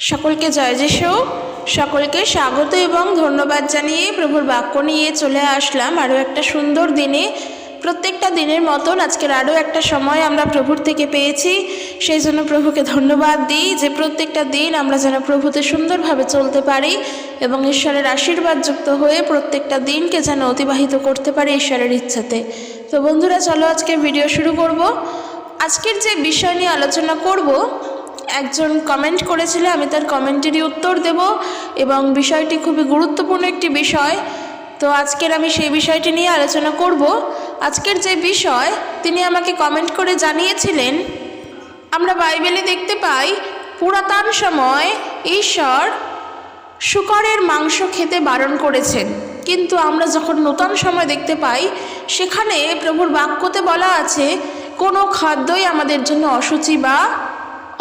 সকলকে জয় যিশু। সকলকে স্বাগত এবং ধন্যবাদ জানিয়ে প্রভুর বাক্য নিয়ে চলে আসলাম আরও একটা সুন্দর দিনে। প্রত্যেকটা দিনের মতন আজকের আরও একটা সময় আমরা প্রভুর থেকে পেয়েছি, সেই জন্য প্রভুকে ধন্যবাদ দিই যে প্রত্যেকটা দিন আমরা যেন প্রভুতে সুন্দরভাবে চলতে পারি এবং ঈশ্বরের আশীর্বাদযুক্ত হয়ে প্রত্যেকটা দিনকে যেন অতিবাহিত করতে পারি ঈশ্বরের ইচ্ছাতে। তো বন্ধুরা, চলো আজকে ভিডিও শুরু করব। আজকের যে বিষয় নিয়ে আলোচনা করব, একজন কমেন্ট করেছিল, আমি তার কমেন্টেরই উত্তর দেব এবং বিষয়টি খুবই গুরুত্বপূর্ণ একটি বিষয়। তো আজকের আমি সেই বিষয়টি নিয়ে আলোচনা করব। আজকের যে বিষয় তিনি আমাকে কমেন্ট করে জানিয়েছিলেন, আমরা বাইবেলে দেখতে পাই পুরাতন সময় ঈশ্বর শূকরের মাংস খেতে বারণ করেছেন, কিন্তু আমরা যখন নূতন সময় দেখতে পাই সেখানে প্রভুর বাক্যতে বলা আছে কোনো খাদ্যই আমাদের জন্য অশুচি বা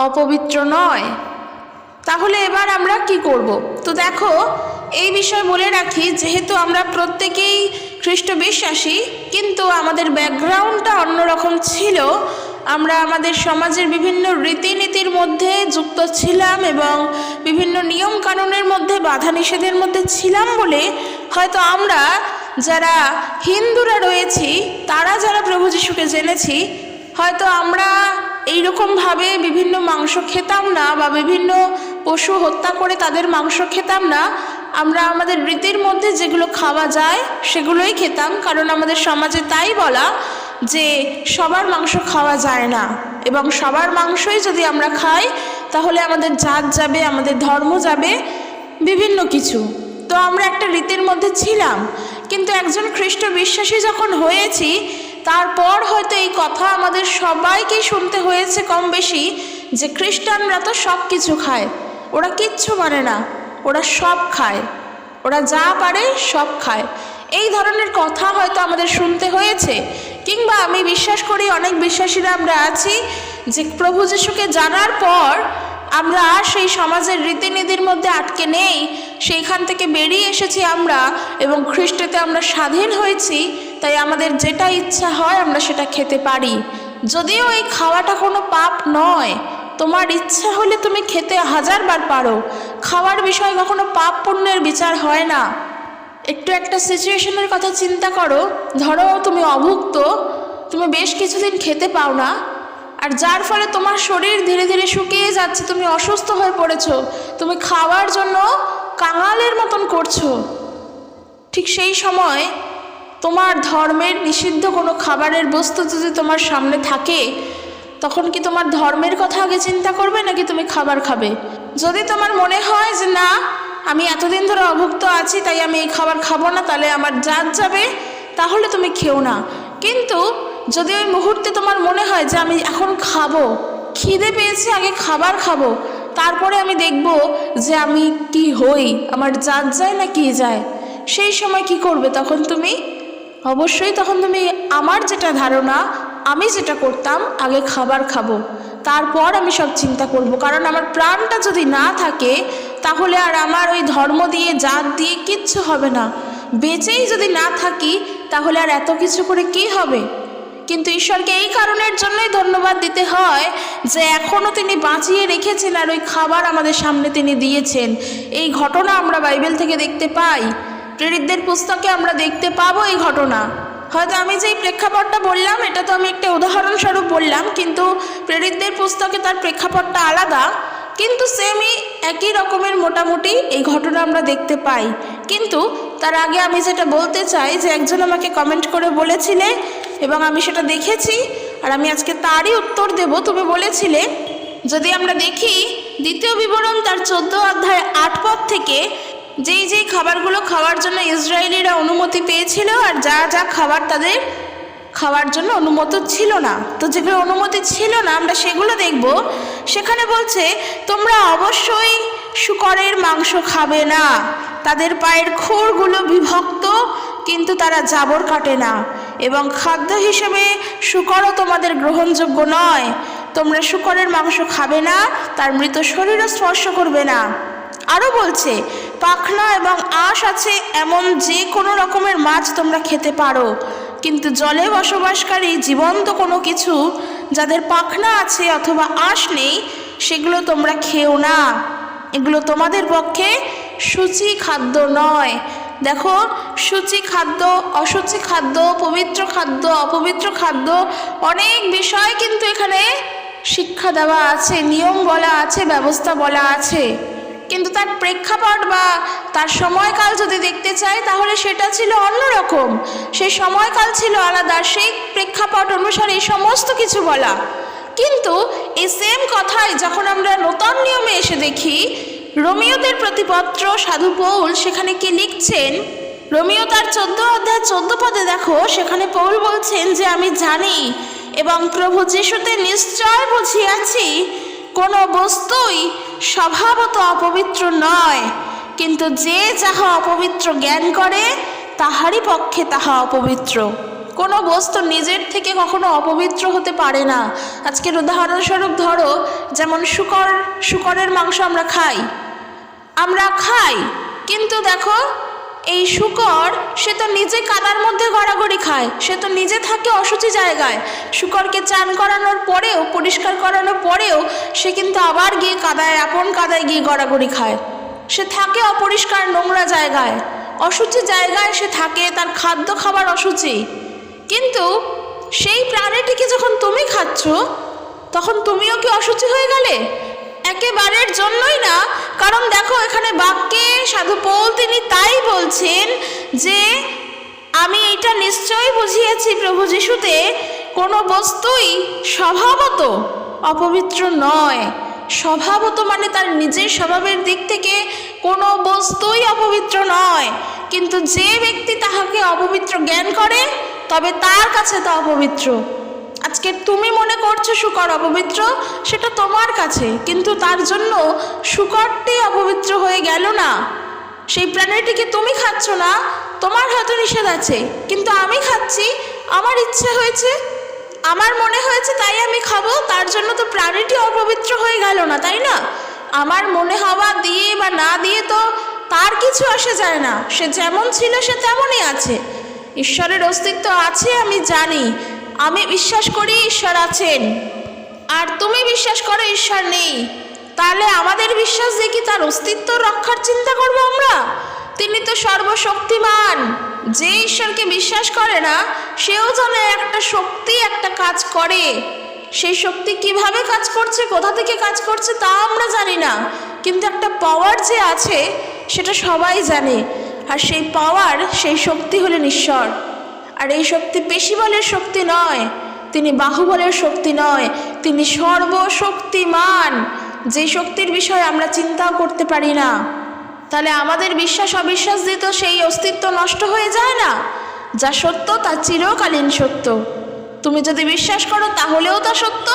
অপবিত্র নয়। তাহলে এবার আমরা কি করব? তো দেখো, এই বিষয় বলে রাখি, যেহেতু আমরা প্রত্যেকেই খ্রিস্ট বিশ্বাসী, কিন্তু আমাদের ব্যাকগ্রাউন্ডটা অন্যরকম ছিল। আমরা আমাদের সমাজের বিভিন্ন রীতিনীতির মধ্যে যুক্ত ছিলাম এবং বিভিন্ন নিয়ম কানুনের মধ্যে, বাধা নিষেধের মধ্যে ছিলাম বলে হয়তো আমরা যারা হিন্দুরা রয়েছি, তারা যারা প্রভু যিশুকে জেনেছি, হয়তো আমরা এইরকমভাবে বিভিন্ন মাংস খেতাম না বা বিভিন্ন পশু হত্যা করে তাদের মাংস খেতাম না। আমরা আমাদের রীতির মধ্যে যেগুলো খাওয়া যায় সেগুলোই খেতাম, কারণ আমাদের সমাজে তাই বলা যে সবার মাংস খাওয়া যায় না এবং সবার মাংসই যদি আমরা খাই তাহলে আমাদের জাত যাবে, আমাদের ধর্ম যাবে, বিভিন্ন কিছু। তো আমরা একটা রীতির মধ্যে ছিলাম, কিন্তু একজন খ্রিস্ট বিশ্বাসী যখন হয়েছি তারপর হয়তো এই কথা আমাদের সবাইকেই শুনতে হয়েছে কম বেশি, যে খ্রিস্টানরা তো সব কিছু খায়, ওরা কিচ্ছু মানে না, ওরা সব খায়, ওরা যা পারে সব খায়। এই ধরনের কথা হয়তো আমাদের শুনতে হয়েছে। কিংবা আমি বিশ্বাস করি অনেক বিশ্বাসীরা আমরা আছি যে প্রভু যিশুকে জানার পর আমরা সেই সমাজের রীতিনীতির মধ্যে আটকে নেই, সেইখান থেকে বেরিয়ে এসেছি আমরা এবং খ্রিস্টতে আমরা স্বাধীন হয়েছি, তাই আমাদের যেটা ইচ্ছা হয় আমরা সেটা খেতে পারি। যদিও এই খাওয়াটা কোনো পাপ নয়, তোমার ইচ্ছা হলে তুমি খেতে 1000 বার পারো। খাওয়ার বিষয় কখনো পাপ পুণ্যের বিচার হয় না। একটু একটা সিচুয়েশনের কথা চিন্তা করো, ধরো তুমি অভুক্ত, তুমি বেশ কিছুদিন খেতে পাও না, আর যার ফলে তোমার শরীর ধীরে ধীরে শুকিয়ে যাচ্ছে, তুমি অসুস্থ হয়ে পড়েছো, তুমি খাওয়ার জন্য কাঙালের মতন করছো। ঠিক সেই সময় তোমার ধর্মের নিষিদ্ধ কোনো খাবারের বস্তু যদি তোমার সামনে থাকে, তখন কি তোমার ধর্মের কথা আগে চিন্তা করবে নাকি তুমি খাবার খাবে? যদি তোমার মনে হয় যে না, আমি এতদিন ধরে অভুক্ত আছি তাই আমি এই খাবার খাবো না, তাহলে আমার জাত যাবে, তাহলে তুমি খেও না। কিন্তু যদি ওই মুহূর্তে তোমার মনে হয় যে আমি এখন খাবো, খিদে পেয়েছি, আগে খাবার খাবো, তারপরে আমি দেখব যে আমি কি হই, আমার জাত যায় না কি যায়, সেই সময় কি করবে? তখন তুমি অবশ্যই আমার যেটা ধারণা, আমি যেটা করতাম, আগে খাবার খাবো, তারপর আমি সব চিন্তা করব। কারণ আমার প্রাণটা যদি না থাকে তাহলে আর আমার ওই ধর্ম দিয়ে, জাত দিয়ে কিচ্ছু হবে না। বেঁচেই যদি না থাকি তাহলে আর এত কিছু করে কি হবে? কিন্তু ঈশ্বরকে এই কারণের জন্যই ধন্যবাদ দিতে হয় যে এখনও তিনি বাঁচিয়ে রেখেছেন আর ওই খাবার আমাদের সামনে তিনি দিয়েছেন। এই ঘটনা আমরা বাইবেল থেকে দেখতে পাই, প্রেরিতদের পুস্তকে আমরা দেখতে পাবো এই ঘটনা। হয়তো আমি যেই প্রেক্ষাপটটা বললাম এটা তো আমি একটা উদাহরণস্বরূপ বললাম, কিন্তু প্রেরিতদের পুস্তকে তার প্রেক্ষাপটটা আলাদা, কিন্তু সেমই একই রকমের মোটামুটি এই ঘটনা আমরা দেখতে পাই। কিন্তু তার আগে আমি যেটা বলতে চাই, যে একজন আমাকে কমেন্ট করে বলেছিলে এবং আমি সেটা দেখেছি আর আমি আজকে তারই উত্তর দেব। তুমি বলেছিলে, যদি আমরা দেখি দ্বিতীয় বিবরণ তার 14 অধ্যায় 8 পদ থেকে, যেই খাবারগুলো খাওয়ার জন্য ইসরায়েলিরা অনুমতি পেয়েছিল আর যা যা খাবার তাদের খাওয়ার জন্য অনুমতি ছিল না, তো যেগুলো অনুমতি ছিল না আমরা সেগুলো দেখব। সেখানে বলছে, তোমরা অবশ্যই শূকরের মাংস খাবে না, তাদের পায়ের খুরগুলো বিভক্ত কিন্তু তারা জাবর কাটে না, এবং খাদ্য হিসেবে শূকরও তোমাদের গ্রহণযোগ্য নয়। তোমরা শূকরের মাংস খাবে না, তার মৃত শরীরও স্পর্শ করবে না। আরও বলছে, পাখনা এবং আঁশ আছে এমন যে কোনো রকমের মাছ তোমরা খেতে পারো, কিন্তু জলে বসবাসকারী জীবন্ত কোনো কিছু যাদের পাখনা আছে অথবা আঁশ নেই সেগুলো তোমরা খেও না। এগুলো তোমাদের পক্ষে সূচি খাদ্য নয়। দেখো, সূচি খাদ্য, অসুচি খাদ্য, পবিত্র খাদ্য, অপবিত্র খাদ্য, অনেক বিষয় কিন্তু এখানে শিক্ষা দেওয়া আছে, নিয়ম বলা আছে, ব্যবস্থা বলা আছে। কিন্তু তার প্রেক্ষাপট বা তার সময়কাল যদি দেখতে চাই তাহলে সেটা ছিল অন্যরকম, সেই সময়কাল ছিল আলাদা, সেই প্রেক্ষাপট অনুসারে এই সমস্ত কিছু বলা। কিন্তু এই সেম কথাই যখন আমরা নূতন নিয়মে এসে দেখি, রোমীয়দের প্রতিপত্র সাধু পৌল সেখানে কি লিখছেন, রোমীয় তার 14 অধ্যায় 14 পদে দেখো, সেখানে পৌল বলছেন যে আমি জানি এবং প্রভু যিশুতে নিশ্চয় বুঝিয়াছি, কোনো বস্তুই স্বভাবত অপবিত্র নয়, কিন্তু যে যাহা অপবিত্র জ্ঞান করে তাহারই পক্ষে তাহা অপবিত্র। কোনো বস্তু নিজের থেকে কখনো অপবিত্র হতে পারে না। আজকের উদাহরণস্বরূপ ধরো, যেমন শুকরের মাংস আমরা খাই, কিন্তু দেখো এই শুকর সে তো নিজে কাদার মধ্যে গড়াগড়ি খায়, সে তো নিজে থাকে অশুচি জায়গায়। শুকরকে চান করানোর পরেও, পরিষ্কার করানোর পরেও সে কিন্তু আবার গিয়ে আপন কাদায় গিয়ে গড়াগড়ি খায়। সে থাকে অপরিষ্কার নোংরা জায়গায়, অশুচি জায়গায় সে থাকে, তার খাদ্য খাবার অশুচি। কিন্তু সেই প্রাণীটিকে যখন তুমি খাচ্ছ, তখন তুমিও কি অশুচি হয়ে গেলে? একেবারের জন্যই না। কারণ দেখো, এখানে বাক্যে সাধু পৌল তিনি তাই বলছেন যে আমি এটা নিশ্চয়ই বুঝিয়েছি প্রভু যিশুতে, কোনো বস্তুই স্বভাবত অপবিত্র নয়। স্বভাবত মানে তার নিজের স্বভাবের দিক থেকে কোনো বস্তুই অপবিত্র নয়, কিন্তু যে ব্যক্তি তাহাকে অপবিত্র জ্ঞান করে তবে তার কাছে তা অপবিত্র। আজকে তুমি মনে করছো শুকর অপবিত্র, সেটা তোমার কাছে, কিন্তু তার জন্য শুকরটি অপবিত্র হয়ে গেল না। সেই প্রাণীটিকে তুমি খাচ্ছ না, তোমার হয়তো নিষেধ আছে, কিন্তু আমি খাচ্ছি, আমার ইচ্ছে হয়েছে, আমার মনে হয়েছে, তাই আমি খাবো, তার জন্য তো প্রাণীটি অপবিত্র হয়ে গেল না, তাই না? আমার মনে হওয়া দিয়ে বা না দিয়ে তো তার কিছু আসে যায় না, সে যেমন ছিল সে তেমনই আছে। ঈশ্বরের অস্তিত্ব আছে আমি জানি, আমি বিশ্বাস করি ঈশ্বর আছেন, আর তুমি বিশ্বাস করো ঈশ্বর নেই, তাহলে আমাদের বিশ্বাস দিয়ে কি তার অস্তিত্ব রক্ষার চিন্তা করবো আমরা? তিনি তো সর্বশক্তিমান। যে ঈশ্বরকে বিশ্বাস করে না সেও জানে একটা শক্তি একটা কাজ করে। সেই শক্তি কিভাবে কাজ করছে, কোথা থেকে কাজ করছে তা আমরা জানি না, কিন্তু একটা পাওয়ার যে আছে সেটা সবাই জানে, আর সেই পাওয়ার, সেই শক্তি হলেন ঈশ্বর। আর এই শক্তি পেশিবলের শক্তি নয়, তিনি বাহুবলের শক্তি নয়, তিনি সর্বশক্তিমান, যে শক্তির বিষয়ে আমরা চিন্তাও করতে পারি না। তাহলে আমাদের বিশ্বাস অবিশ্বাস দিয়ে তো সেই অস্তিত্ব নষ্ট হয়ে যায় না। যা সত্য তা চিরকালীন সত্য। তুমি যদি বিশ্বাস করো তাহলেও তা সত্য,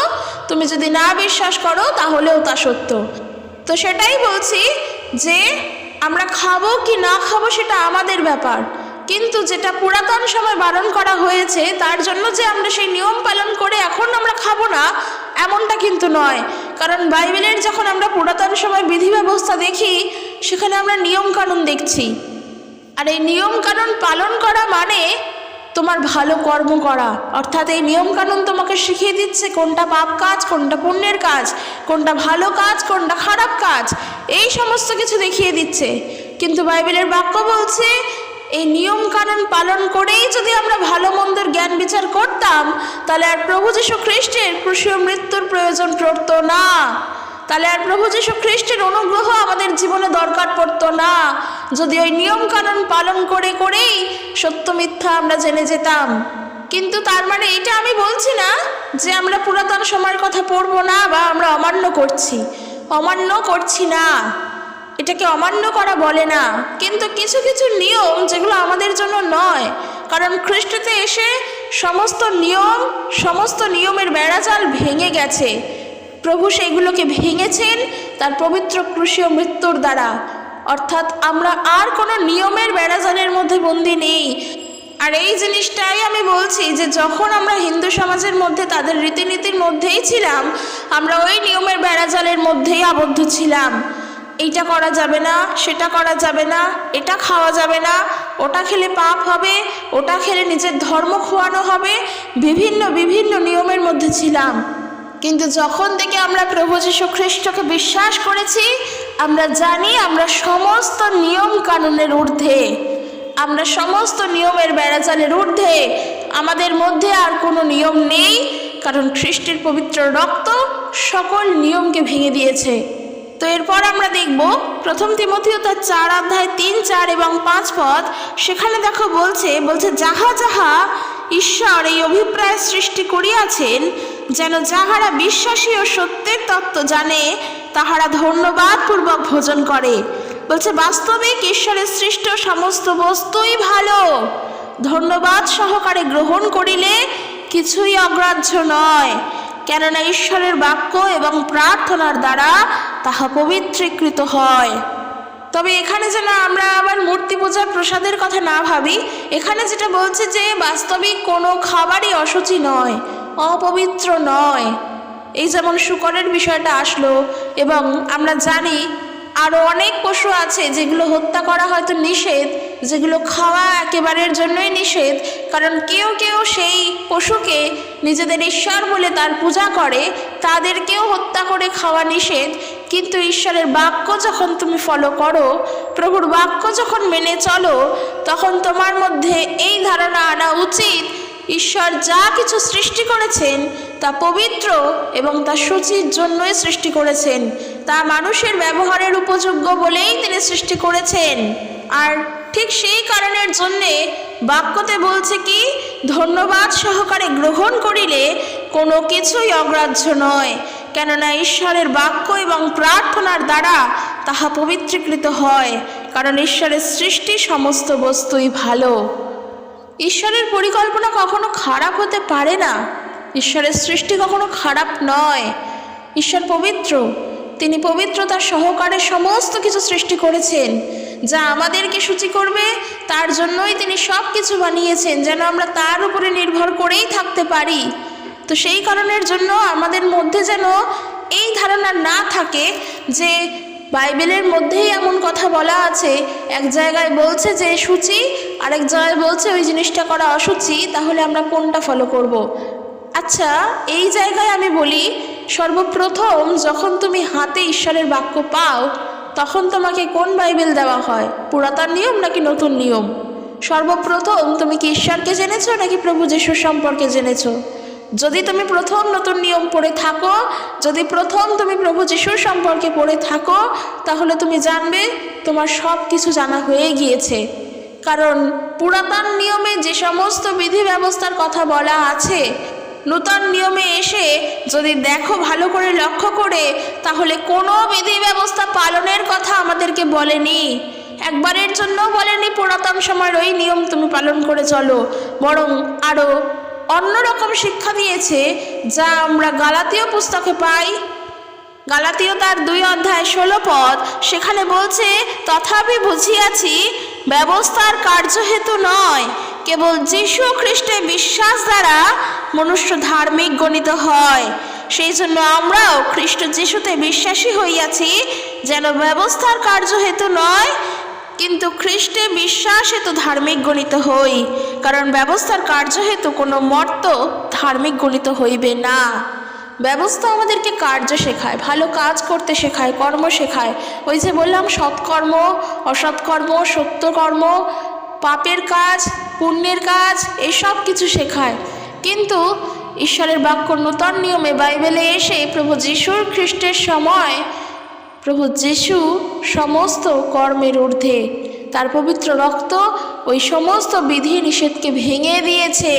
তুমি যদি না বিশ্বাস করো তাহলেও তা সত্য। তো সেটাই বলছি যে আমরা খাবো কি না খাবো সেটা আমাদের ব্যাপার, কিন্তু যেটা পুরাতন সময় বারণ করা হয়েছে তার জন্য যে আমরা সেই নিয়ম পালন করে এখন আমরা খাবো না, এমনটা কিন্তু নয়। কারণ বাইবেলের যখন আমরা পুরাতন সময় বিধি ব্যবস্থা দেখি, সেখানে আমরা নিয়ম কানুন দেখছি, আর এই নিয়ম কানুন পালন করা মানে তোমার ভালো কর্ম করা। অর্থাৎ এই নিয়ম কানুন তোমাকে শিখিয়ে দিচ্ছে কোনটা পাপ কাজ, কোনটা পুণ্যের কাজ, কোনটা ভালো কাজ, কোনটা খারাপ কাজ, এই সমস্ত কিছু দেখিয়ে দিচ্ছে। কিন্তু বাইবেলের বাক্য বলছে এই নিয়ম কানুন পালন করেই যদি আমরা ভালো মন্দের জ্ঞান বিচার করতাম, তাহলে আর প্রভু যীশু খ্রিস্টের ক্রুশীয় মৃত্যুর প্রয়োজন পড়তো না, তাহলে আর প্রভু যীশু খ্রিস্টের অনুগ্রহ আমাদের জীবনে দরকার পড়তো না। যদি ওই নিয়ম কানুন পালন করে করেই সত্য মিথ্যা আমরা জেনে যেতাম। কিন্তু তার মানে এটা আমি বলছি না যে আমরা পুরাতন সময়ের কথা পড়বো না বা আমরা অমান্য করছি না, এটাকে অমান্য করা বলে না। কিন্তু কিছু কিছু নিয়ম যেগুলো আমাদের জন্য নয়, কারণ খ্রিস্টতে এসে সমস্ত নিয়মের বেড়াজাল ভেঙে গেছে। প্রভু সেইগুলোকে ভেঙেছেন তার পবিত্র ক্রুশীয় মৃত্যুর দ্বারা। অর্থাৎ আমরা আর কোনো নিয়মের বেড়াজালের মধ্যে বন্দী নেই। আর এই জিনিসটাই আমি বলছি যে যখন আমরা হিন্দু সমাজের মধ্যে তাদের রীতিনীতির মধ্যেই ছিলাম, আমরা ওই নিয়মের বেড়াজালের মধ্যেই আবদ্ধ ছিলাম। এইটা করা যাবে না, সেটা করা যাবে না, এটা খাওয়া যাবে না, ওটা খেলে পাপ হবে, ওটা খেলে নিজের ধর্ম খোয়ানো হবে, বিভিন্ন নিয়মের মধ্যে ছিলাম। কিন্তু যখন থেকে আমরা প্রভু যীশু খ্রিস্টকে বিশ্বাস করেছি আমরা জানি আমরা সমস্ত নিয়ম কানুনের ঊর্ধ্বে, আমরা সমস্ত নিয়মের বেড়াজালের ঊর্ধ্বে, আমাদের মধ্যে আর কোনো নিয়ম নেই, কারণ খ্রিস্টের পবিত্র রক্ত সকল নিয়মকে ভেঙে দিয়েছে। তো এরপর আমরা দেখব প্রথম তিমথিও তার 4 অধ্যায় 3, 4 এবং 5 পদ। সেখানে দেখো বলছে যাহা যাহা ঈশ্বর এই অভিপ্রায় সৃষ্টি করিয়াছেন, যেন যাহারা বিশ্বাসী ও সত্যের তত্ত্ব জানে তাহারা ধন্যবাদ পূর্বক ভোজন করে। বলছে বাস্তবিক ঈশ্বরের সৃষ্ট সমস্ত বস্তুই ভালো, ধন্যবাদ সহকারে গ্রহণ করিলে কিছুই অগ্রাহ্য নয়, কেননা ঈশ্বরের বাক্য এবং প্রার্থনার দ্বারা তাহা পবিত্রীকৃত হয়। তবে এখানে যেন আমরা আবার মূর্তি পূজার প্রসাদের কথা না ভাবি। এখানে যেটা বলছে যে বাস্তবিক কোনো খাবারই অশুচি নয়, অপবিত্র নয়। এই যেমন শূকরের বিষয়টা আসলো, এবং আমরা জানি আরও অনেক পশু আছে যেগুলো হত্যা করা হয়তো নিষেধ, যেগুলো খাওয়া একেবারের জন্যই নিষেধ, কারণ কেউ কেউ সেই পশুকে নিজেদের ঈশ্বর বলে তার পূজা করে, তাদেরকেও হত্যা করে খাওয়া নিষেধ। কিন্তু ঈশ্বরের বাক্য যখন তুমি ফলো করো, প্রভুর বাক্য যখন মেনে চলো, তখন তোমার মধ্যে এই ধারণা আনা উচিত ঈশ্বর যা কিছু সৃষ্টি করেছেন তা পবিত্র এবং তা সূচির জন্যই সৃষ্টি করেছেন, তা মানুষের ব্যবহারের উপযোগ্য বলেই তিনি সৃষ্টি করেছেন। আর ঠিক সেই কারণের জন্যে বাক্যতে বলছে কি, ধন্যবাদ সহকারে গ্রহণ করিলে কোনো কিছুই অগ্রাহ্য নয়, কেননা ঈশ্বরের বাক্য এবং প্রার্থনার দ্বারা তাহা পবিত্রীকৃত হয়, কারণ ঈশ্বরের সৃষ্টি সমস্ত বস্তুই ভালো। ঈশ্বরের পরিকল্পনা কখনো খারাপ হতে পারে না, ঈশ্বরের সৃষ্টি কখনো খারাপ নয়। ঈশ্বর পবিত্র, তিনি পবিত্রতার সহকারে সমস্ত কিছু সৃষ্টি করেছেন, যা আমাদেরকে সূচি করবে তার জন্যই তিনি সব কিছু বানিয়েছেন, যেন আমরা তার উপরে নির্ভর করেই থাকতে পারি। তো সেই কারণের জন্য আমাদের মধ্যে যেন এই ধারণা না থাকে যে বাইবেলের মধ্যেই এমন কথা বলা আছে, এক জায়গায় বলছে যে সূচি, আরেক জায়গায় বলছে ওই জিনিসটা করা অসুচি, তাহলে আমরা কোনটা ফলো করব। আচ্ছা, এই জায়গায় আমি বলি, সর্বপ্রথম যখন তুমি হাতে ঈশ্বরের বাক্য পাও, তখন তোমাকে কোন বাইবেল দেওয়া হয়, পুরাতন নিয়ম নাকি নতুন নিয়ম? সর্বপ্রথম তুমি কি ঈশ্বরকে জেনেছো নাকি প্রভু যিশু সম্পর্কে জেনেছো? যদি তুমি প্রথম নতুন নিয়ম পড়ে থাকো, যদি প্রথম তুমি প্রভু যিশুর সম্পর্কে পড়ে থাকো, তাহলে তুমি জানবে তোমার সব কিছু জানা হয়ে গিয়েছে। কারণ পুরাতন নিয়মে যে সমস্ত বিধি ব্যবস্থার কথা বলা আছে, নূতন নিয়মে এসে যদি দেখো ভালো করে লক্ষ্য করে, তাহলে কোনো বিধি ব্যবস্থা পালনের কথা আমাদেরকে বলেনি, একবারের জন্য বলেনি পুরাতন সময়ের ওই নিয়ম তুমি পালন করে চলো, বরং আরও অন্যরকম শিক্ষা দিয়েছে, যা আমরা গালাতীয় পুস্তকে পাই। গালাতীয় তার 2 অধ্যায় 16 পদ, সেখানে বলছে তথাপি বুঝিয়াছি ব্যবস্থার কার্যহেতু নয়, কেবল যীশু খ্রিস্টে বিশ্বাস দ্বারা মনুষ্য ধার্মিক গণিত হয়। সেই জন্য আমরাও খ্রিস্ট যীশুতে বিশ্বাসী হইয়াছি, যেন ব্যবস্থার কার্যহেতু নয়, কিন্তু খ্রিস্টে বিশ্বাস হেতু ধার্মিক গণিত হই, কারণ ব্যবস্থার কার্য হেতু কোনো মর্ত ধার্মিক গণিত হইবে না। ব্যবস্থা আমাদেরকে কার্য শেখায়, ভালো কাজ করতে শেখায়, কর্ম শেখায়। ওই যে বললাম, সৎকর্ম, অসৎকর্ম, সত্যকর্ম, পাপের কাজ, পুণ্যের কাজ, এসব কিছু শেখায়। কিন্তু ঈশ্বরের বাক্য নূতন নিয়মে বাইবেলে এসে প্রভু যীশুর খ্রিস্টের সময় প্রভু যীশু সমস্ত কর্মের ঊর্ধ্বে, তার পবিত্র রক্ত ওই সমস্ত বিধি নিষেধকে ভেঙে দিয়েছে।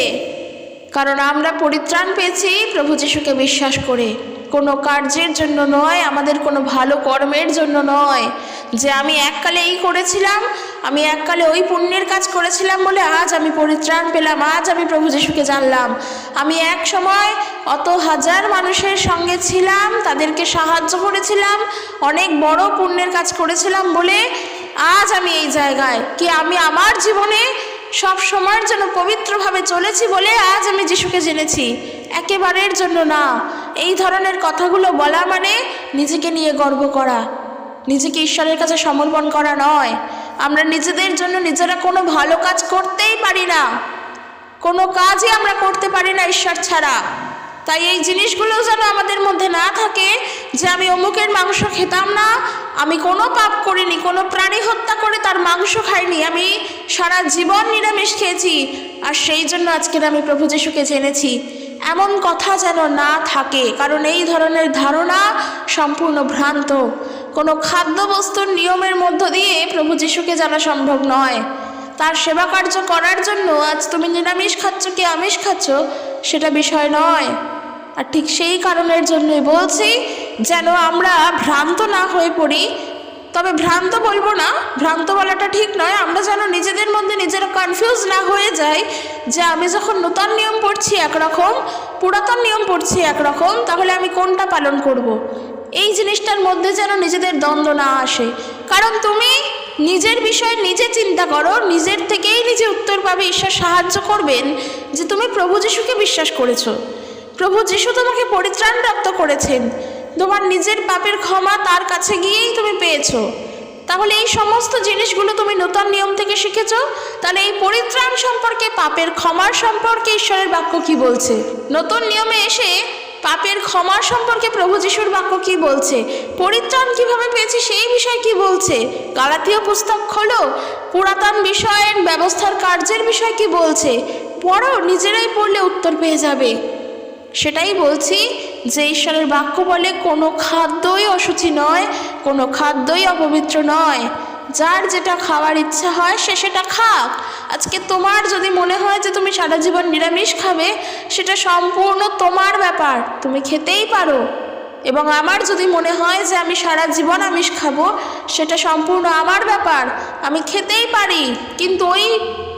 কারণ আমরা পরিত্রাণ পেয়েছি প্রভু যীশুকে বিশ্বাস করে, কোনো কার্যের জন্য নয়, আমাদের কোনো ভালো কর্মের জন্য নয়, যে আমি এককালে এই করেছিলাম, আমি এককালে ওই পুণ্যের কাজ করেছিলাম বলে আজ আমি পরিত্রাণ পেলাম, আজ আমি প্রভু যীশুকে জানলাম, আমি এক সময় অত হাজার মানুষের সঙ্গে ছিলাম, তাদেরকে সাহায্য করেছিলাম, অনেক বড় পুণ্যের কাজ করেছিলাম বলে আজ আমি এই জায়গায়, কি আমি আমার জীবনে সব সময়ের জন্য পবিত্রভাবে চলেছি বলে আজ আমি যিশুকে জেনেছি? একেবারের জন্য না। এই ধরনের কথাগুলো বলা মানে নিজেকে নিয়ে গর্ব করা, নিজেকে ঈশ্বরের কাছে সমর্পণ করা নয়। আমরা নিজেদের জন্য নিজেরা কোনো ভালো কাজ করতেই পারি না, কোনো কাজই আমরা করতে পারি না ঈশ্বর ছাড়া। তাই এই জিনিসগুলো যেন আমাদের মধ্যে না থাকে যে আমি অমুকের মাংস খেতাম না, আমি কোনো পাপ করিনি, কোনো প্রাণী হত্যা করে তার মাংস খাইনি, আমি সারা জীবন নিরামিষ খেয়েছি আর সেই জন্য আজকের আমি প্রভু যিশুকে জেনেছি, এমন কথা যেন না থাকে। কারণ এই ধরনের ধারণা সম্পূর্ণ ভ্রান্ত। কোনো খাদ্যবস্তুর নিয়মের মধ্য দিয়ে প্রভু যিশুকে জানা সম্ভব নয়। তার সেবা কার্য করার জন্য আজ তুমি নিরামিষ খাচ্ছ কি আমিষ খাচ্ছ সেটা বিষয় নয়। আর ঠিক সেই কারণের জন্যই বলছি যেন আমরা ভ্রান্ত না হয়ে পড়ি। তবে ভ্রান্ত বলবো না, ভ্রান্ত বলাটা ঠিক নয়, আমরা যেন নিজেদের মধ্যে নিজেরা কনফিউজ না হয়ে যাই যে আমি যখন নূতন নিয়ম পড়ছি একরকম, পুরাতন নিয়ম পড়ছি একরকম, তাহলে আমি কোনটা পালন করব। এই জিনিসটার মধ্যে যেন নিজেদের দ্বন্দ্ব না আসে। কারণ তুমি নিজের বিষয়ে নিজে চিন্তা করো, নিজের থেকেই নিজে উত্তর পাবে। ঈশ্বর সাহায্য করবেন যে তুমি প্রভু যিশুকে বিশ্বাস করেছো, প্রভু যিশু তোমাকে পরিত্রাণ প্রাপ্ত করেছেন, তোমার নিজের পাপের ক্ষমা তার কাছে গিয়েই তুমি পেয়েছো। তাহলে এই সমস্ত জিনিসগুলো তুমি নূতন নিয়ম থেকে শিখেছো। তাহলে এই পরিত্রাণ সম্পর্কে, পাপের ক্ষমার সম্পর্কে ঈশ্বরের বাক্য কি বলছে? নতুন নিয়মে এসে পাপের ক্ষমার সম্পর্কে প্রভু যিশুর বাক্য কি বলছে? পরিত্রাণ কিভাবে পেয়েছি সেই বিষয় কি বলছে? গালাতীয় পুস্তক খোলো, পুরাতন বিষয়ের ব্যবস্থার কার্যের বিষয় কি বলছে পড়ো, নিজেরাই পড়লে উত্তর পেয়ে যাবে। সেটাই বলছি যে ঈশ্বরের বাক্য বলে কোনো খাদ্যই অশুচি নয়, কোনো খাদ্যই অপবিত্র নয়। যার যেটা খাওয়ার ইচ্ছা হয় সে সেটা খাক। আজকে তোমার যদি মনে হয় যে তুমি সারা জীবন নিরামিষ খাবে, সেটা সম্পূর্ণ তোমার ব্যাপার, তুমি খেতেই পারো। এবং আমার যদি মনে হয় যে আমি সারা জীবন আমিষ খাবো, সেটা সম্পূর্ণ আমার ব্যাপার, আমি খেতেই পারি। কিন্তু ওই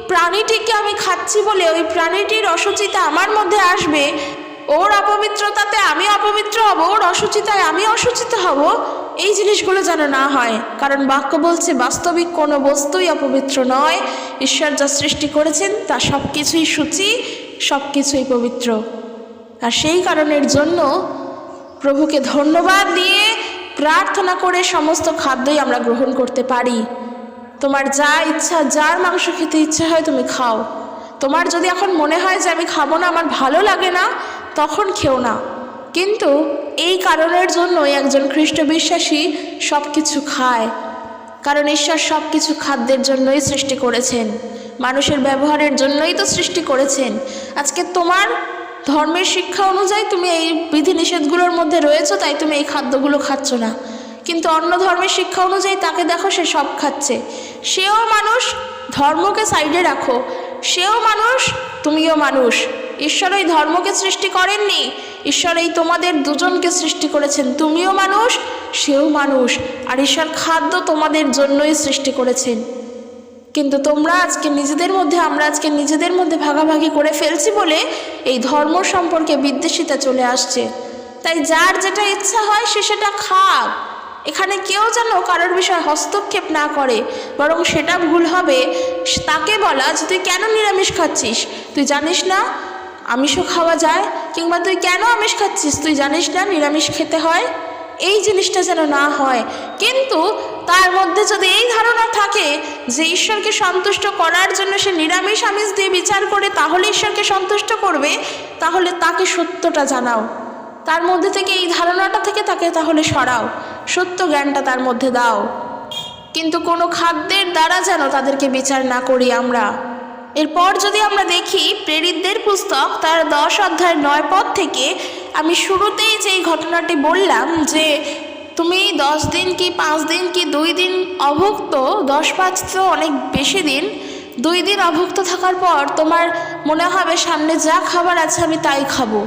প্রাণীটিকে আমি খাচ্ছি বলে ওই প্রাণীটির অশুচিতা আমার মধ্যে আসবে, ওর অপবিত্রতাতে আমি অপবিত্র হব, ওর অশুচিতায় আমি অশুচিত হব, এই জিনিসগুলো যেন না হয়। কারণ বাক্য বলছে বাস্তবিক কোনো বস্তুই অপবিত্র নয়। ঈশ্বর যা সৃষ্টি করেছেন তা সব কিছুই সূচি, সব কিছুই পবিত্র। আর সেই কারণের জন্য প্রভুকে ধন্যবাদ দিয়ে প্রার্থনা করে সমস্ত খাদ্যই আমরা গ্রহণ করতে পারি। তোমার যা ইচ্ছা, যার মাংস খেতে ইচ্ছা হয় তুমি খাও। তোমার যদি এখন মনে হয় যে আমি খাবো না, আমার ভালো লাগে না, তখন খেও না। কিন্তু এই কারণের জন্যই একজন খ্রিস্ট বিশ্বাসী সব কিছু খায়। কারণ ঈশ্বর সব কিছু খাদ্যের জন্যই সৃষ্টি করেছেন, মানুষের ব্যবহারের জন্যই তো সৃষ্টি করেছেন। আজকে তোমার ধর্মের শিক্ষা অনুযায়ী তুমি এই বিধিনিষেধগুলোর মধ্যে রয়েছো, তাই তুমি এই খাদ্যগুলো খাচ্ছ না। কিন্তু অন্য ধর্মের শিক্ষা অনুযায়ী তাকে দেখো, সে সব খাচ্ছে। সেও মানুষ, ধর্মকে সাইডে রাখো, সেও মানুষ, তুমিও মানুষ। ঈশ্বর এই ধর্মকে সৃষ্টি করেননি, ঈশ্বর এই তোমাদের দুজনকে সৃষ্টি করেছেন। তুমিও মানুষ, সেও মানুষ। আর ঈশ্বর খাদ্য তোমাদের জন্যই সৃষ্টি করেছেন। কিন্তু তোমরা আজকে নিজেদের মধ্যে, আমরা আজকে নিজেদের মধ্যে ভাগাভাগি করে ফেলছি বলে এই ধর্ম সম্পর্কে বিদ্বেষিতা চলে আসছে। তাই যার যেটা ইচ্ছা হয় সে সেটা খাক। এখানে কেউ যেন কারোর বিষয়ে হস্তক্ষেপ না করে, বরং সেটা ভুল হবে তাকে বলা যে তুই কেন নিরামিষ খাচ্ছিস, তুই জানিস না আমিষও খাওয়া যায়, কিংবা তুই কেন আমিষ খাচ্ছিস, তুই জানিস না নিরামিষ খেতে হয়। এই জিনিসটা যেন না হয়। কিন্তু তার মধ্যে যদি এই ধারণা থাকে যে ঈশ্বরকে সন্তুষ্ট করার জন্য সে নিরামিষ আমিষ দিয়ে বিচার করে তাহলে ঈশ্বরকে সন্তুষ্ট করবে, তাহলে তাকে সত্যটা জানাও। তার মধ্যে থেকে এই ধারণাটা থেকে তাকে তাহলে সরাও, সত্য জ্ঞানটা তার মধ্যে দাও। কিন্তু কোনো খাদ্যের দ্বারা যেন তাদেরকে বিচার না করি আমরা। এরপর যদি আমরা দেখি প্রেরিতদের পুস্তক তার 10 অধ্যায় 9 পদ থেকে, আমি শুরুতেই যেই ঘটনাটি বললাম যে তুমি 10 দিন কি 5 দিন কি 2 দিন অভুক্ত, 10-5 তো অনেক বেশি দিন, 2 দিন অভুক্ত থাকার পর তোমার মনে হবে সামনে যা খাবার আছে আমি তাই খাবো।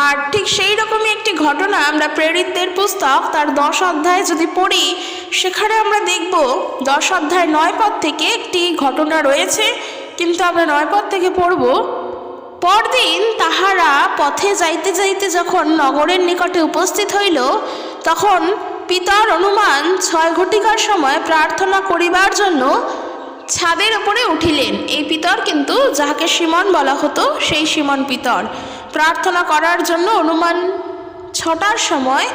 আর ঠিক সেই রকমই একটি ঘটনা আমরা প্রেরিতদের পুস্তক তার 10 অধ্যায় যদি পড়ি, সেখানে আমরা দেখব 10 অধ্যায় 9 পদ থেকে একটি ঘটনা রয়েছে। কিন্তু আমরা 9 পদ থেকে পড়ব। পরদিন তাহারা পথে যাইতে যাইতে যখন নগরের নিকটে উপস্থিত হইল, তখন পিতর অনুমান 6 ঘটিকার সময় প্রার্থনা করিবার জন্য ছাদের উপরে উঠিলেন। এই পিতর কিন্তু যাহাকে সিমন বলা হতো, সেই সিমন পিতর প্রার্থনা করার জন্য অনুমান 6টার সময়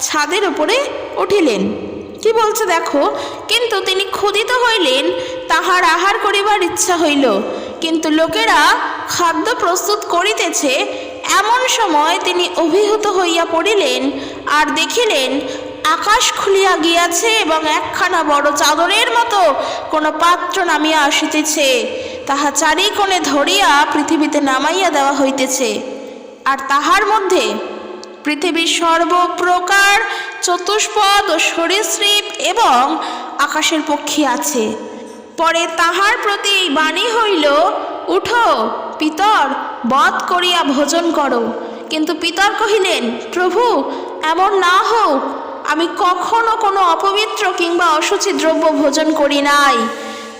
ছাদের উপরে উঠিলেন। কি বলছে দেখো, কিন্তু তিনি ক্ষুধিত হইলেন, তাহার আহার করিবার ইচ্ছা হইল, কিন্তু লোকেরা খাদ্য প্রস্তুত করিতেছে, এমন সময় তিনি অভিভূত হইয়া পড়িলেন, আর দেখিলেন আকাশ খুলিয়া গিয়াছে এবং একখানা বড় চাদরের মতো কোনো পাত্র নামিয়া আসিতেছে, তাহা চারিকোণে ধরিয়া পৃথিবীতে নামাইয়া দেওয়া হইতেছে। আর তাহার মধ্যে পৃথিবীর সর্বপ্রকার চতুষ্পদ ও সরীসৃপ এবং আকাশের পক্ষী আছে। পরে তাহার প্রতি এই বাণী হইল, উঠো, পিতর, বধ করিয়া ভোজন করো। কিন্তু পিতর কহিলেন, প্রভু, এমন না হোক, আমি কখনো কোনো অপবিত্র কিংবা অশুচি দ্রব্য ভোজন করি নাই।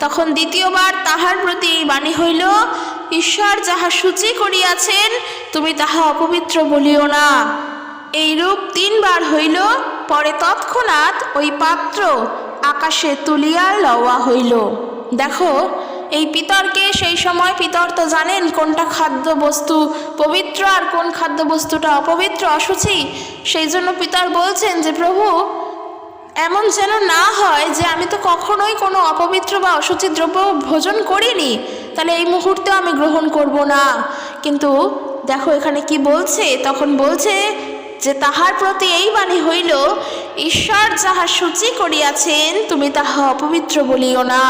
তখন দ্বিতীয়বার তাহার প্রতি এই বাণী হইল, ঈশ্বর যাহা সূচি করিয়াছেন, তুমি তাহা অপবিত্র বলিও না। এইরূপ 3 বার হইল। পরে তৎক্ষণাৎ ওই পাত্র আকাশে তুলিয়া লওয়া হইল। দেখো, এই পিতরকে সেই সময়, পিতর তো জানেন কোনটা খাদ্যবস্তু পবিত্র আর কোন খাদ্যবস্তুটা অপবিত্র, অশুচি। সেই জন্য পিতর বলছেন যে প্রভু, এমন যেন না হয় যে আমি তো কখনোই কোনো অপবিত্র বা অশুচি দ্রব্য ভোজন করিনি, তাহলে এই মুহূর্তে আমি গ্রহণ করব না। কিন্তু দেখো এখানে কি বলছে, তখন বলছে যে তাহার প্রতি এই বাণী হইল, ঈশ্বর যাহা সূচি করিয়াছেন, তুমি তাহা অপবিত্র বলিও না।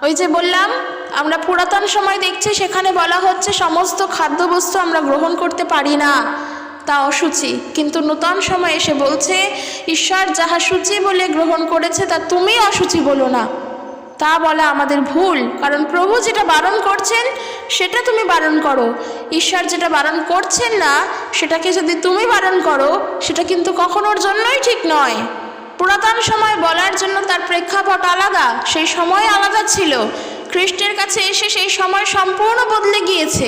ওই যে বললাম, আমরা পুরাতন সময় দেখছি সেখানে বলা হচ্ছে সমস্ত খাদ্যবস্তু আমরা গ্রহণ করতে পারি না, তা অশুচি। কিন্তু নূতন সময় এসে বলছে ঈশ্বর যাহা সূচি বলে গ্রহণ করেছে তা তুমি অশুচি বলো না। তা বলা আমাদের ভুল, কারণ প্রভু যেটা বারণ করছেন সেটা তুমি বারণ করো। ঈশ্বর যেটা বারণ করছেন না সেটাকে যদি তুমি বারণ করো, সেটা কিন্তু কখনোর জন্যই ঠিক নয়। পুরাতন সময় বলার জন্য তার প্রেক্ষাপট আলাদা, সেই সময় আলাদা ছিল। খ্রিস্টের কাছে এসে সেই সময় সম্পূর্ণ বদলে গিয়েছে,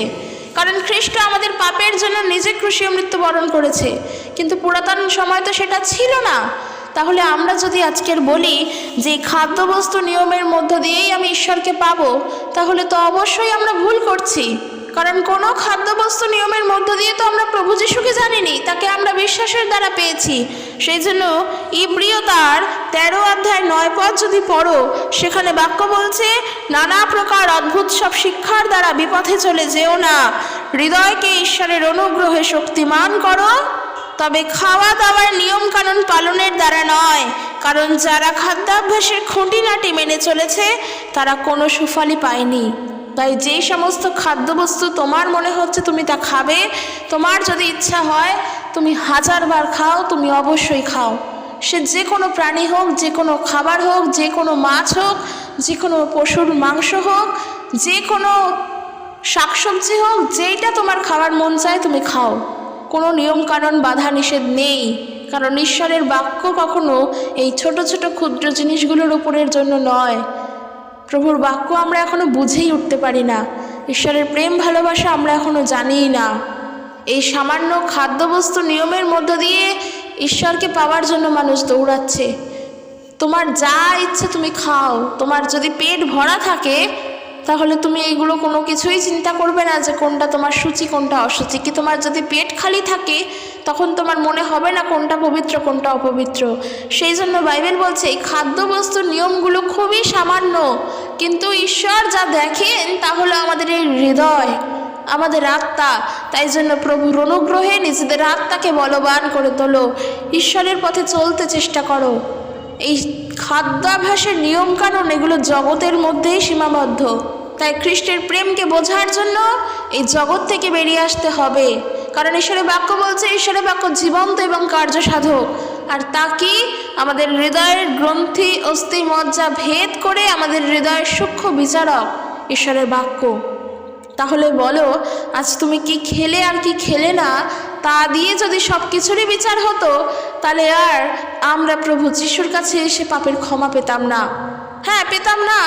কারণ খ্রিস্ট আমাদের পাপের জন্য নিজে ক্রুশীয় মৃত্যুবরণ করেছে। কিন্তু পুরাতন সময় তো সেটা ছিল না। তাহলে আমরা যদি আজকের বলি যে খাদ্যবস্তু নিয়মের মধ্য দিয়েই আমি ঈশ্বরকে পাবো, তাহলে তো অবশ্যই আমরা ভুল করছি। কারণ কোনো খাদ্যবস্তু নিয়মের মধ্য দিয়ে তো আমরা প্রভু যিশুকে জানিনি, তাকে আমরা বিশ্বাসের দ্বারা পেয়েছি। সেই জন্য ইব্রিয় তার 13 অধ্যায় 9 পদ যদি পড়ো, সেখানে বাক্য বলছে, নানা প্রকার অদ্ভুত সব শিক্ষার দ্বারা বিপথে চলে যেও না, হৃদয়কে ঈশ্বরের অনুগ্রহে শক্তিমান করো, তবে খাওয়া দাওয়ার নিয়ম কানুন পালনের দ্বারা নয়, কারণ যারা খাদ্যাভ্যাসের খুঁটিনাটি মেনে চলেছে তারা কোনো সুফলই পায়নি। তাই যেই সমস্ত খাদ্যবস্তু তোমার মনে হচ্ছে তুমি তা খাবে, তোমার যদি ইচ্ছা হয় তুমি 1000 বার খাও, তুমি অবশ্যই খাও। সে যে কোনো প্রাণী হোক, যে কোনো খাবার হোক, যে কোনো মাছ হোক, যে কোনো পশুর মাংস হোক, যে কোনো শাকসবজি হোক, যেইটা তোমার খাবার মন চায় তুমি খাও। কোনো নিয়মকানুন বাধা নিষেধ নেই, কারণ ঈশ্বরের বাক্য কখনো এই ছোট ছোট ক্ষুদ্র জিনিসগুলোর উপরের জন্য নয়। প্রভুর বাক্য আমরা এখনো বুঝেই উঠতে পারি না, ঈশ্বরের প্রেম ভালোবাসা আমরা এখনো জানিই না। এই সামান্য খাদ্যবস্তু নিয়মের মধ্য দিয়ে ঈশ্বরকে পাওয়ার জন্য মানুষ দৌড়াচ্ছে। তোমার যা ইচ্ছে তুমি খাও, তোমার যদি পেট ভরা থাকে তাহলে তুমি এইগুলো কোনো কিছুই চিন্তা করবে না যে কোনটা তোমার সূচি কোনটা অসুচি। কি তোমার যদি পেট খালি থাকে তখন তোমার মনে হবে না কোনটা পবিত্র কোনটা অপবিত্র। সেই জন্য বাইবেল বলছে এই খাদ্যবস্তুর নিয়মগুলো খুবই সামান্য, কিন্তু ঈশ্বর যা দেখেন তা হলো আমাদের এই হৃদয়, আমাদের আত্মা। তাই জন্য প্রভুর অনুগ্রহে নিজেদের আত্মাকে বলবান করে তোলো, ঈশ্বরের পথে চলতে চেষ্টা করো। এই খাদ্যাভ্যাসের নিয়মকানুন এগুলো জগতের মধ্যেই সীমাবদ্ধ। তাই খ্রিস্টের প্রেমকে বোঝার জন্য এই জগৎ থেকে বেরিয়ে আসতে হবে, কারণ ঈশ্বরের বাক্য বলছে ঈশ্বরের বাক্য জীবন্ত এবং কার্যসাধক। আর তা কি? আমাদের হৃদয়ের গ্রন্থি অস্থি মজ্জা ভেদ করে আমাদের হৃদয়ের সূক্ষ্ম বিচারক ঈশ্বরের বাক্য। তাহলে বলো, আজ তুমি কি খেলে আর কি খেলে না তা দিয়ে যদি সব কিছুরই বিচার হতো, তাহলে আর আমরা প্রভু যিশুর কাছে এসে পাপের ক্ষমা পেতাম না। হ্যাঁ, পেতাম না,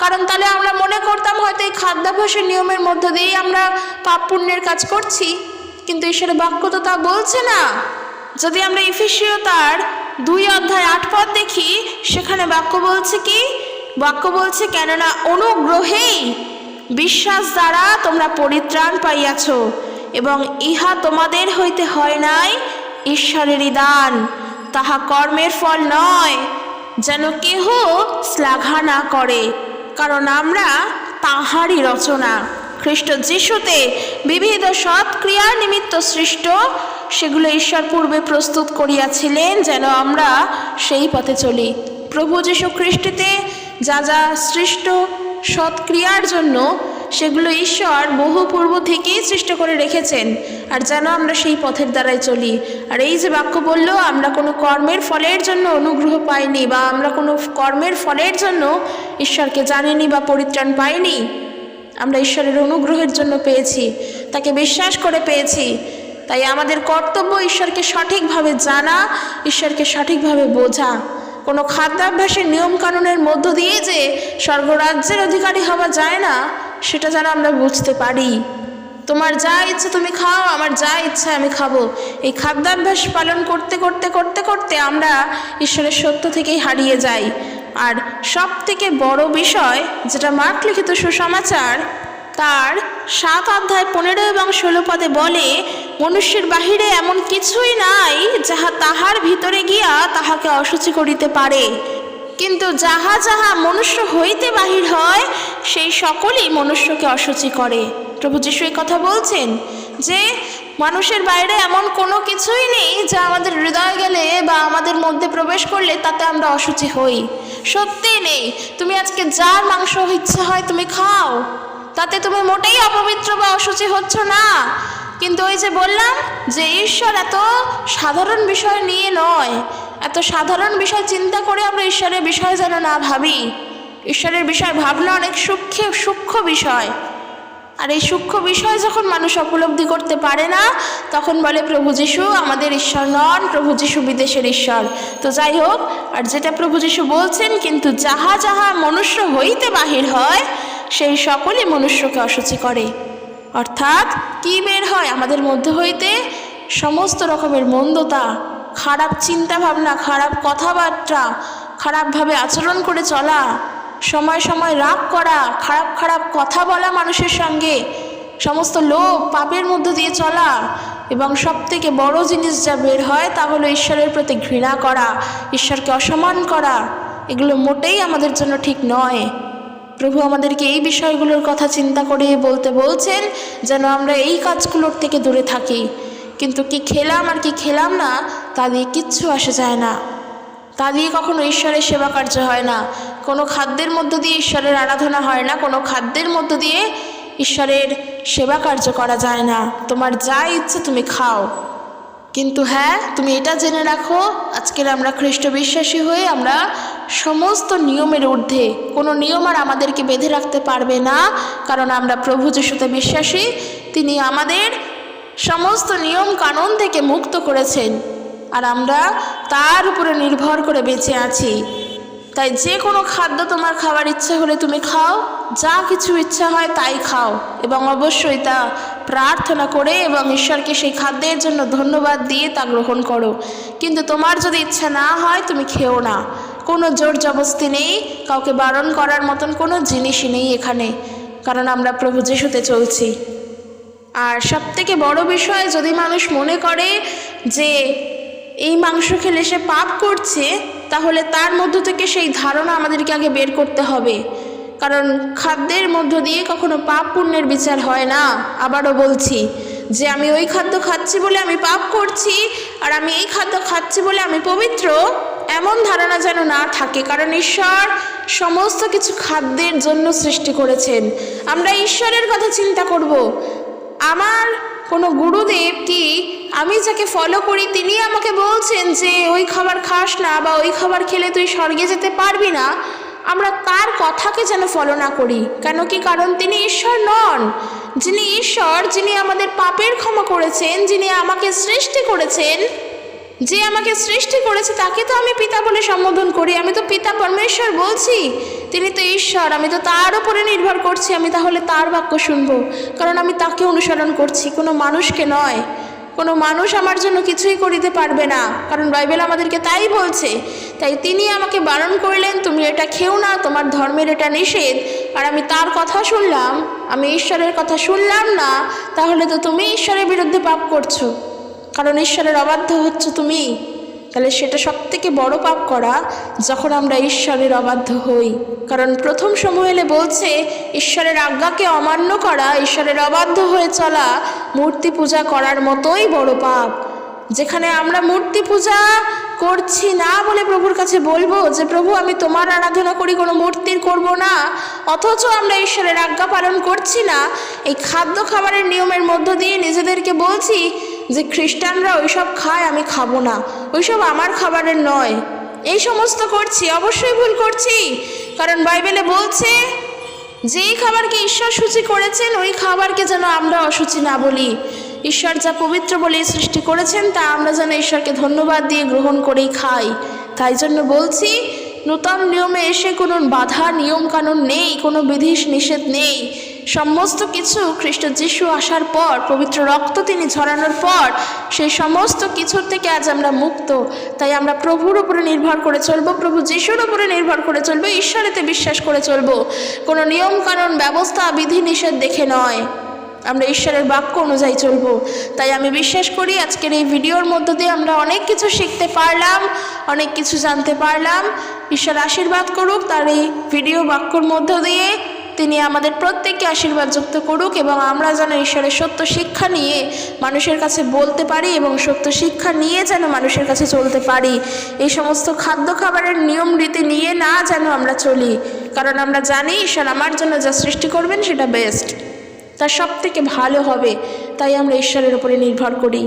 কারণ তাহলে আমরা মনে করতাম হয়তো এই খাদ্যাভ্যাসের নিয়মের মধ্য দিয়েই আমরা পাপ পুণ্যের কাজ করছি। কিন্তু ঈশ্বরের বাক্য তো তা বলছে না। যদি আমরা এফেসীয় তার 2 অধ্যায় 8 পদ দেখি, সেখানে বাক্য বলছে কি? বাক্য বলছে, কেননা অনুগ্রহেই বিশ্বাস দ্বারা তোমরা পরিত্রাণ পাইয়াছ, এবং ইহা তোমাদের হইতে হয় নাই, ঈশ্বরেরই দান, তাহা কর্মের ফল নয়, যেন কেহ শ্লাঘা না করে, কারণ আমরা তাহারই রচনা, খ্রিস্ট যিশুতে বিবিধ সৎ ক্রিয়ার নিমিত্ত সৃষ্ট, সেগুলো ঈশ্বর পূর্বে প্রস্তুত করিয়াছিলেন যেন আমরা সেই পথে চলি। প্রভু যীশু খ্রিস্টতে যা যা সৃষ্ট সৎ ক্রিয়ার জন্য, সেগুলো ঈশ্বর বহু পূর্ব থেকেই সৃষ্ট করে রেখেছেন, আর যেন আমরা সেই পথের দ্বারাই চলি। আর এই যে বাক্য বলল, আমরা কোনো কর্মের ফলের জন্য অনুগ্রহ পাইনি, বা আমরা কোনো কর্মের ফলের জন্য ঈশ্বরকে জানিনি বা পরিত্রাণ পাইনি। আমরা ঈশ্বরের অনুগ্রহের জন্য পেয়েছি, তাকে বিশ্বাস করে পেয়েছি। তাই আমাদের কর্তব্য ঈশ্বরকে সঠিকভাবে জানা, ঈশ্বরকে সঠিকভাবে বোঝা। কোনো খাদ্যাভ্যাসের নিয়মকানুনের মধ্য দিয়ে যে স্বর্গরাজ্যের অধিকারী হওয়া যায় না, সেটা যেন আমরা বুঝতে পারি। তোমার যা ইচ্ছে তুমি খাও, আমার যা ইচ্ছা আমি খাবো, এই খাদ্যাভ্যাস পালন করতে করতে করতে করতে আমরা ঈশ্বরের সত্য থেকেই হারিয়ে যাই। আর সব থেকে বড় বিষয়, যেটা মার্ক লিখিত সুসমাচার তার 7 অধ্যায় 15 এবং 16 পদে বলে, মনুষ্যের বাহিরে এমন কিছুই নাই যাহা তাহার ভিতরে গিয়া তাহাকে অশুচি করিতে পারে, কিন্তু যাহা যাহা মনুষ্য হইতে বাহির হয় সেই সকলই মনুষ্যকে অশুচি করে। প্রভু যীশু এই কথা বলছেন যে মানুষের বাইরে এমন কোনো কিছুই নেই যা আমাদের হৃদয়ে গেলে বা আমাদের মধ্যে প্রবেশ করলে তাতে আমরা অশুচি হই। সত্যিই নেই। তুমি আজকে যার মাংস ইচ্ছা হয় তুমি খাও, তাতে তুমি মোটেই অপবিত্র বা অশুচি হচ্ছ না। কিন্তু ওই যে বললাম যে ঈশ্বর এত সাধারণ বিষয় নিয়ে নয়, এত সাধারণ বিষয় চিন্তা করে আমরা ঈশ্বরের বিষয় যেন না ভাবি। ঈশ্বরের বিষয় ভাবনা অনেক সূক্ষ্ম বিষয়, আর এই সূক্ষ্ম বিষয় যখন মানুষ উপলব্ধি করতে পারে না, তখন বলে প্রভু যীশু আমাদের ঈশ্বর নন, প্রভু যীশু বিদেশের ঈশ্বর। তো যাই হোক, আর যেটা প্রভু যীশু বলছেন, কিন্তু যাহা যাহা মনুষ্য হইতে বাহির হয় সেই সকলই মনুষ্যকে অশুচি করে। অর্থাৎ কি বের হয় আমাদের মধ্যে হইতে? সমস্ত রকমের মন্দতা, খারাপ চিন্তা ভাবনা, খারাপ কথাবার্তা, খারাপভাবে আচরণ করে চলা, সময় সময় রাগ করা, খারাপ খারাপ কথা বলা মানুষের সঙ্গে, সমস্ত লোভ পাপের মধ্য দিয়ে চলা, এবং সবথেকে বড় জিনিস যা বের হয় তা হলো ঈশ্বরের প্রতি ঘৃণা করা, ঈশ্বরকে অসম্মান করা। এগুলো মোটেই আমাদের জন্য ঠিক নয়। প্রভু আমাদেরকে এই বিষয়গুলোর কথা চিন্তা করে বলতে বলছেন যেন আমরা এই কাজগুলোর থেকে দূরে থাকি। কিন্তু কি খেলাম আর কি খেলাম না তা দিয়ে কিচ্ছু আসে যায় না, তা দিয়ে কখনো ঈশ্বরের সেবা কার্য হয় না। কোনো খাদ্যের মধ্য দিয়ে ঈশ্বরের আরাধনা হয় না, কোনো খাদ্যের মধ্য দিয়ে ঈশ্বরের সেবা কার্য করা যায় না। তোমার যা ইচ্ছে তুমি খাও, কিন্তু হ্যাঁ, তুমি এটা জেনে রাখো, আজকের আমরা খ্রিস্ট বিশ্বাসী হয়ে আমরা সমস্ত নিয়মের ঊর্ধ্বে। কোনো নিয়ম আর আমাদেরকে বেঁধে রাখতে পারবে না, কারণ আমরা প্রভু যিশুতে বিশ্বাসী। তিনি আমাদের সমস্ত নিয়ম কানুন থেকে মুক্ত করেছেন, আর আমরা তার উপরে নির্ভর করে বেঁচে আছি। তাই যে কোনো খাদ্য তোমার খাওয়ার ইচ্ছে হলে তুমি খাও, যা কিছু ইচ্ছা হয় তাই খাও, এবং অবশ্যই তা প্রার্থনা করে এবং ঈশ্বরকে সেই খাদ্যের জন্য ধন্যবাদ দিয়ে তা গ্রহণ করো। কিন্তু তোমার যদি ইচ্ছা না হয় তুমি খেও না। কোনো জোর জবরদস্তি নেই, কাউকে বারণ করার মতন কোনো জিনিসই নেই এখানে, কারণ আমরা প্রভু যিশুতে চলছি। আর সবথেকে বড় বিষয়, যদি মানুষ মনে করে যে এই মাংস খেলে সে পাপ করছে, তাহলে তার মধ্য থেকে সেই ধারণা আমাদেরকে আগে বের করতে হবে। কারণ খাদ্যের মধ্য দিয়ে কখনো পাপ পুণ্যের বিচার হয় না। আবারও বলছি যে আমি ওই খাদ্য খাচ্ছি বলে আমি পাপ করছি, আর আমি এই খাদ্য খাচ্ছি বলে আমি পবিত্র, এমন ধারণা যেন না থাকে। কারণ ঈশ্বর সমস্ত কিছু খাদ্যের জন্য সৃষ্টি করেছেন। আমরা ঈশ্বরের কথা চিন্তা করব। আমার কোনো গুরুদেব কি, আমি যাকে ফলো করি তিনি আমাকে বলছেন যে ওই খাবার খাস না, বা ওই খাবার খেলে তুই স্বর্গে যেতে পারবি না, আমরা তার কথাকে যেন ফলো না করি। কেন কি? কারণ তিনি ঈশ্বর নন। যিনি ঈশ্বর, যিনি আমাদের পাপের ক্ষমা করেছেন, যিনি আমাকে সৃষ্টি করেছেন, যে আমাকে সৃষ্টি করেছে তাকে তো আমি পিতা বলে সম্বোধন করি। আমি তো পিতা পরমেশ্বর বলছি, তিনি তো ঈশ্বর, আমি তো তার উপরে নির্ভর করছি। আমি তাহলে তার বাক্য শুনবো, কারণ আমি তাকে অনুসরণ করছি, কোনো মানুষকে নয়। কোনো মানুষ আমার জন্য কিছুই করিতে পারবে না, কারণ বাইবেল আমাদেরকে তাই বলছে। তাই তিনি আমাকে বারণ করলেন, তুমি এটা খেও না, তোমার ধর্মের এটা নিষেধ। আর আমি তার কথা শুনলাম, আমি ঈশ্বরের কথা শুনলাম না, তাহলে তো তুমি ঈশ্বরের বিরুদ্ধে পাপ করছো, কারণ ঈশ্বরের অবাধ্য হচ্ছ তুমি। তাহলে সেটা সবথেকে বড় পাপ করা যখন আমরা ঈশ্বরের অবাধ্য হই। কারণ প্রথম সমুয়েলে বলছে ঈশ্বরের আজ্ঞাকে অমান্য করা, ঈশ্বরের অবাধ্য হয়ে চলা মূর্তি পূজা করার মতোই বড় পাপ। যেখানে আমরা মূর্তি পূজা করছি না বলে প্রভুর কাছে বলবো যে প্রভু আমি তোমার আরাধনা করি, কোনো মূর্তির করব না, অথচ আমরা ঈশ্বরের আজ্ঞা পালন করছি না, এই খাদ্য খাবারের নিয়মের মধ্য দিয়ে নিজেদেরকে বলছি যে খ্রিস্টানরা ওইসব খায়, আমি খাবো না, ওইসব আমার খাবারের নয়, এই সমস্ত করছি, অবশ্যই ভুল করছি। কারণ বাইবেলে বলছে যেই খাবারকে ঈশ্বর সূচি করেছেন ওই খাবারকে যেন আমরা অসুচি না বলি। ঈশ্বর যা পবিত্র বলে সৃষ্টি করেছেন তা আমরা যেন ঈশ্বরকে ধন্যবাদ দিয়ে গ্রহণ করেই খাই। তাই জন্য বলছি নূতন নিয়মে এসে কোনো বাধা নিয়ম কানুন নেই, কোনো বিধি নিষেধ নেই। সমস্ত কিছু খ্রিস্ট যিশু আসার পর, পবিত্র রক্ত তিনি ঝরানোর পর সেই সমস্ত কিছুর থেকে আজ আমরা মুক্ত। তাই আমরা প্রভুর উপরে নির্ভর করে চলবো, প্রভু যিশুর উপরে নির্ভর করে চলবো, ঈশ্বরেতে বিশ্বাস করে চলবো, কোনো নিয়ম কানুন ব্যবস্থা বিধি নিষেধ দেখে নয়, আমরা ঈশ্বরের বাক্য অনুযায়ী চলবো। তাই আমি বিশ্বাস করি আজকের এই ভিডিওর মধ্য দিয়ে আমরা অনেক কিছু শিখতে পারলাম, অনেক কিছু জানতে পারলাম। ঈশ্বর আশীর্বাদ করুক, তার এই ভিডিও বাক্যর মধ্য দিয়ে তিনি আমাদের প্রত্যেককে আশীর্বাদ যুক্ত করুক এবং আমরা যেন ঈশ্বরের সত্য শিক্ষা নিয়ে মানুষের কাছে বলতে পারি এবং সত্য শিক্ষা নিয়ে যেন মানুষের কাছে চলতে পারি। এই সমস্ত খাদ্য খাবারের নিয়ম রীতি নিয়ে না যেন আমরা চলি, কারণ আমরা জানি ঈশ্বর আমার জন্য যা সৃষ্টি করবেন সেটা বেস্ট, তার সব থেকে ভালো হবে। তাই আমরা ঈশ্বরের উপরে নির্ভর করি।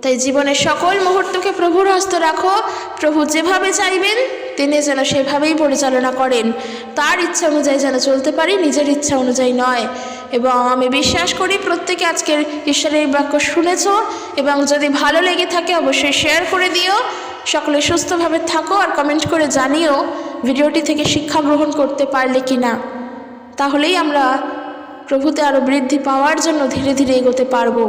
তাই জীবনের সকল মুহূর্তকে প্রভুর হস্তে রাখো, প্রভু যেভাবে চাইবেন তিনি যেন সেভাবেই পরিচালনা করেন, তার ইচ্ছা অনুযায়ী যেন চলতে পারি, নিজের ইচ্ছা অনুযায়ী নয়। এবং আমি বিশ্বাস করি প্রত্যেকে আজকের ঈশ্বরের বাক্য শুনেছ এবং যদি ভালো লেগে থাকে অবশ্যই শেয়ার করে দিও। সকলে সুস্থভাবে থাকো আর কমেন্ট করে জানিও ভিডিওটি থেকে শিক্ষা গ্রহণ করতে পারলে কি না। তাহলেই আমরা প্রভুতে আরও বৃদ্ধি পাওয়ার জন্য ধীরে ধীরে এগোতে পারবো।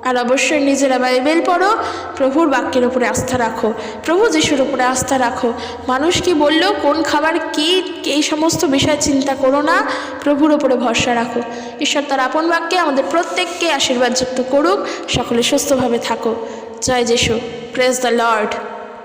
আর অবশ্যই নিজেরা বাইবেল পড়ো, প্রভুর বাক্যের উপরে আস্থা রাখো, প্রভু যিশুর উপরে আস্থা রাখো। মানুষ কি বললো, কোন খাবার কি, এই সমস্ত বিষয় চিন্তা করো না, প্রভুর উপরে ভরসা রাখো। ঈশ্বর তার আপন বাক্যে আমাদের প্রত্যেককে আশীর্বাদ যুক্ত করুক। সকলে সুস্থভাবে থাকো। জয় যিশু। Praise the Lord.